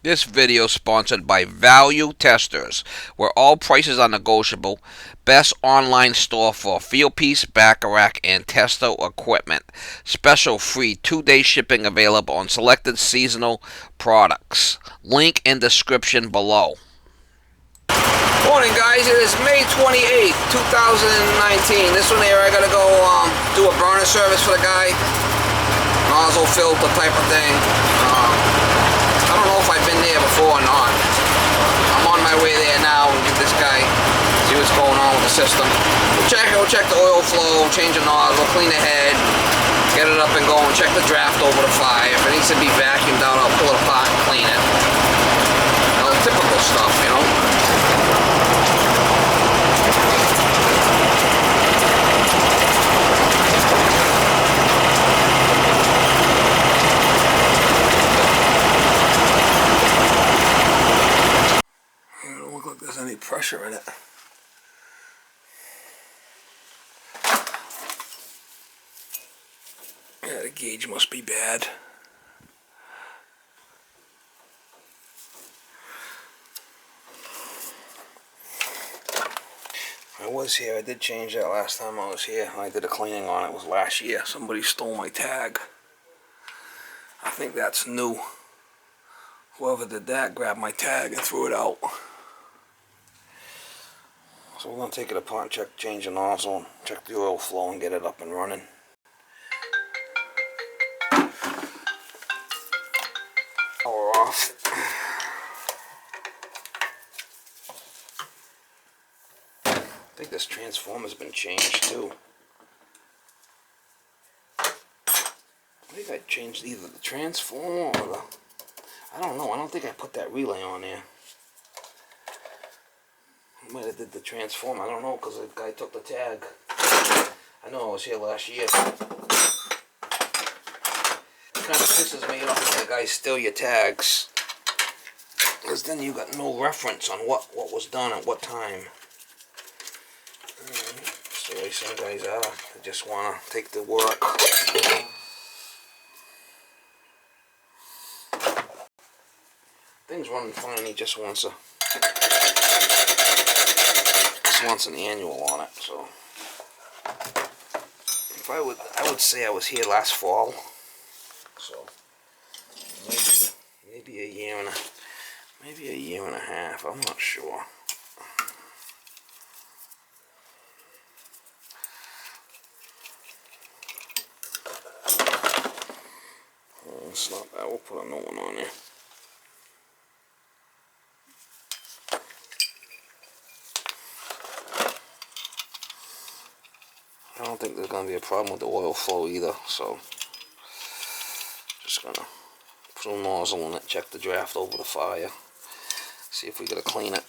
This video is sponsored by Value Testers, where all prices are negotiable. Best online store for Fieldpiece, Bacharach, and Tester equipment. Special free 2-day shipping available on selected seasonal products. Link in description below. Morning, guys. It is May 28th, 2019. This one here, I gotta go do a burner service for the guy. Nozzle filter type of thing. I don't know if I've been there before or not. I'm on my way there now and give this guy, see what's going on with the system. We'll check the oil flow, change the nozzle, clean the head, get it up and going, check the draft over the fire. If it needs to be vacuumed out, I'll pull it apart and clean it. You know, typical stuff, you know. There's any pressure in it. Yeah, the gauge must be bad. I was here. I did change that last time I was here. I did a cleaning on it. It was last year. Somebody stole my tag. I think that's new. Whoever did that grabbed my tag and threw it out. So we're going to take it apart and change the nozzle, check the oil flow and get it up and running. Power off. I think this transformer's been changed too. I think I changed either the transformer or the... I don't know, I don't think I put that relay on there. I might have did the transformer, I don't know, because the guy took the tag. I know I was here last year. It kind of pisses me off when the guys steal your tags. Because then you got no reference on what was done at what time. That's the way some guys are. They just want to take the work. Thing's running fine, he just wants a... wants an annual on it, so if I would say I was here last fall, so maybe a year and a half, I'm not sure. It's not bad. We'll put a new one on there. I don't think there's going to be a problem with the oil flow either, so just going to put a nozzle in it, check the draft over the fire, see if we got to clean it.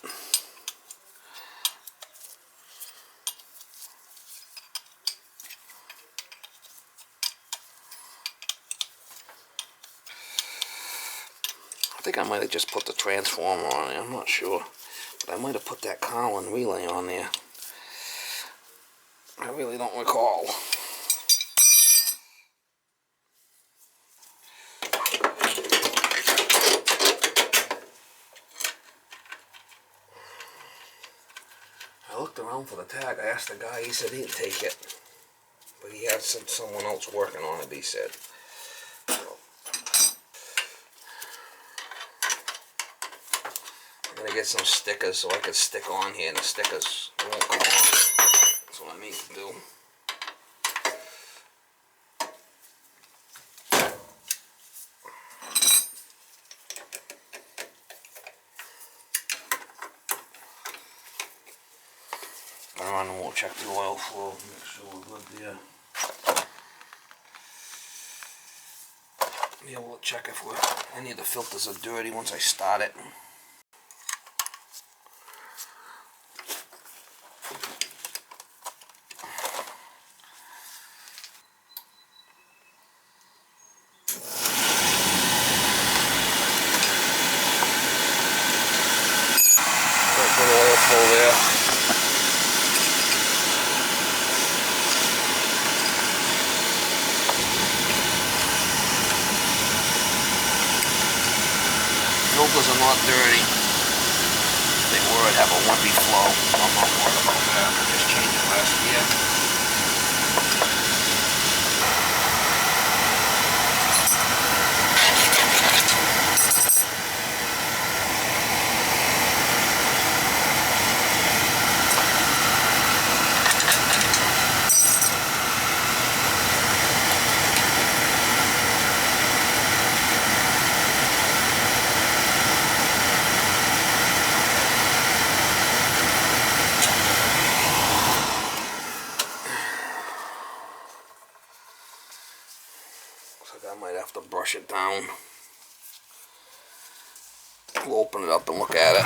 I think I might have just put the transformer on there, I'm not sure, but I might have put that Carlin relay on there. I really don't recall. I looked around for the tag. I asked the guy, he said he'd take it. But he had someone else working on it, he said. I'm going to get some stickers so I can stick on here, and the stickers won't come on. That's what I need to do. And we'll check the oil flow, make sure we're good there. Be able to check if any of the filters are dirty once I start it. Good oil flow there. sprinklers are not dirty. They would have a wimpy flow. I'm not worried about that. I just changed it last year. I might have to brush it down. We'll open it up and look at it.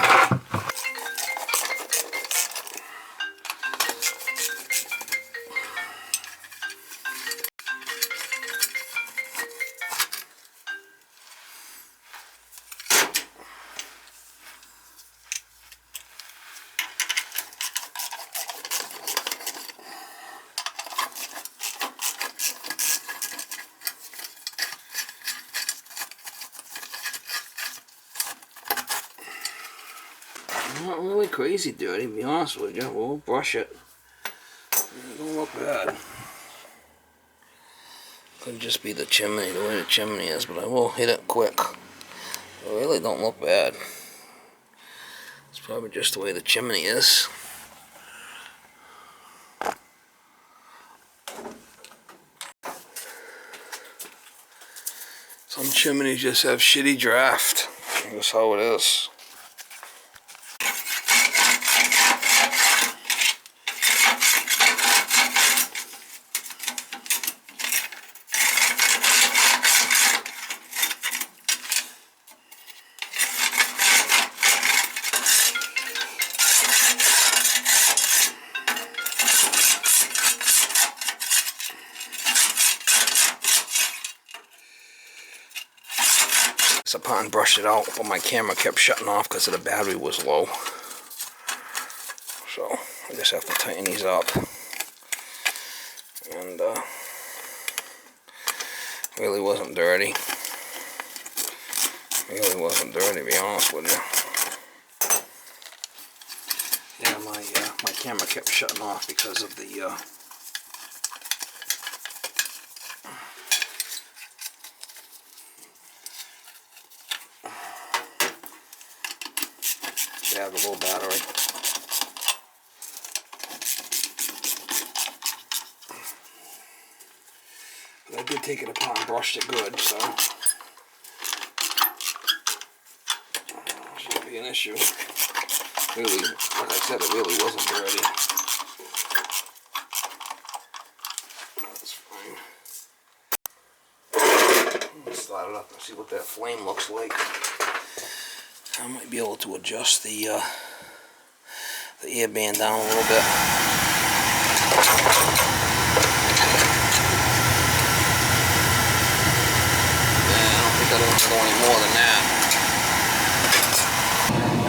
Not really crazy dirty, to be honest with you. We'll brush it. It don't look bad. Could just be the chimney, the way the chimney is, but I will hit it quick. It really don't look bad. It's probably just the way the chimney is. Some chimneys just have shitty draft. That's how it is. Upon brushed it out, but my camera kept shutting off because the battery was low. So I just have to tighten these up. And really wasn't dirty. Really wasn't dirty, to be honest with you. Yeah, my camera kept shutting off because of the the low battery. But I did take it apart and brushed it good, so shouldn't be an issue. Really, like I said, it really wasn't dirty. That's fine. Let's start it up and see what that flame looks like. I might be able to adjust the air band down a little bit. Yeah, I don't think I don't go any more than that.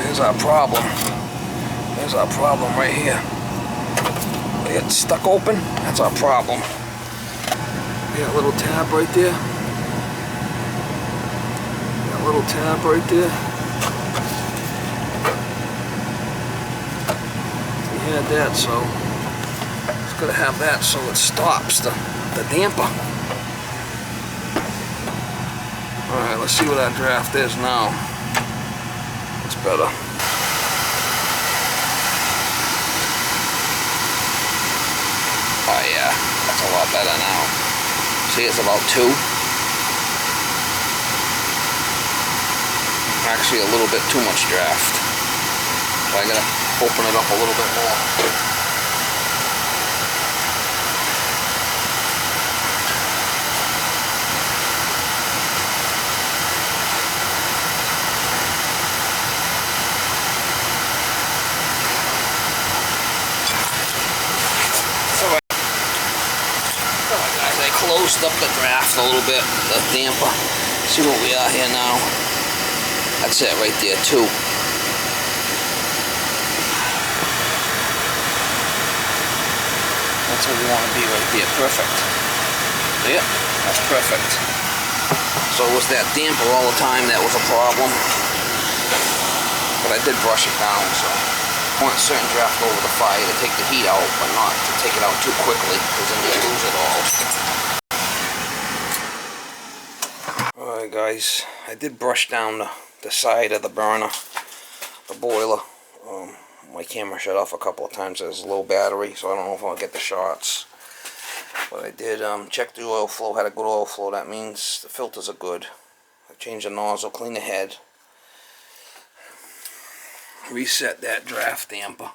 There's our problem. There's our problem right here. It's stuck open. That's our problem. We got a little tab right there. Got a little tab right there. Had that, so it's got to have that so it stops the damper. Alright, let's see what our draft is now. It's better. Oh yeah, that's a lot better now. See, it's about 2. Actually a little bit too much draft. So I gotta open it up a little bit more. Alright guys, I closed up the draft a little bit, the damper. See what we are here now. That's it right there, 2. That's where we want to be right there. Perfect. Yeah, that's perfect. So it was that damper all the time that was a problem. I did brush it down, so I want a certain draft over the fire to take the heat out, but not to take it out too quickly, because then you lose it all. Alright guys, I did brush down the side of the burner, the boiler. My camera shut off a couple of times. There's low battery, so I don't know if I'll get the shots. But I did check the oil flow, had a good oil flow. That means the filters are good. I changed the nozzle, cleaned the head, reset that draft damper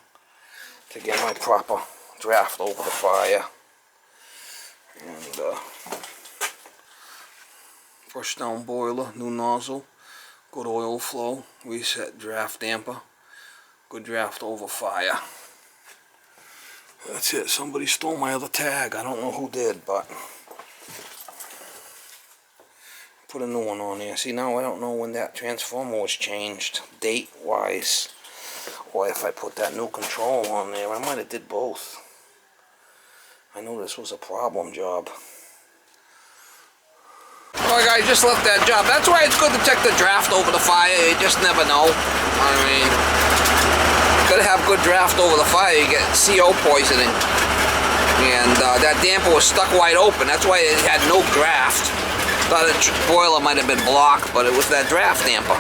to get my proper draft over the fire. And brush down boiler, new nozzle, good oil flow, reset draft damper, good draft over fire. That's it. Somebody stole my other tag. I don't know who did, but put a new one on there. See, now I don't know when that transformer was changed, date-wise, or if I put that new control on there. I might have did both. I know this was a problem job. Alright guys, just left that job. That's why it's good to check the draft over the fire. You just never know. I mean, gotta have good draft over the fire. You get CO poisoning. And that damper was stuck wide open. That's why it had no draft. Thought the boiler might have been blocked, but it was that draft damper.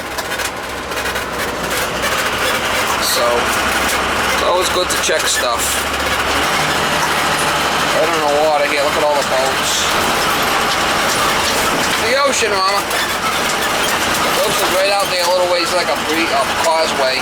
So, it's always good to check stuff. Right on the water here. Look at all the boats. The ocean, Mama. The ocean's right out there, a little ways like a causeway.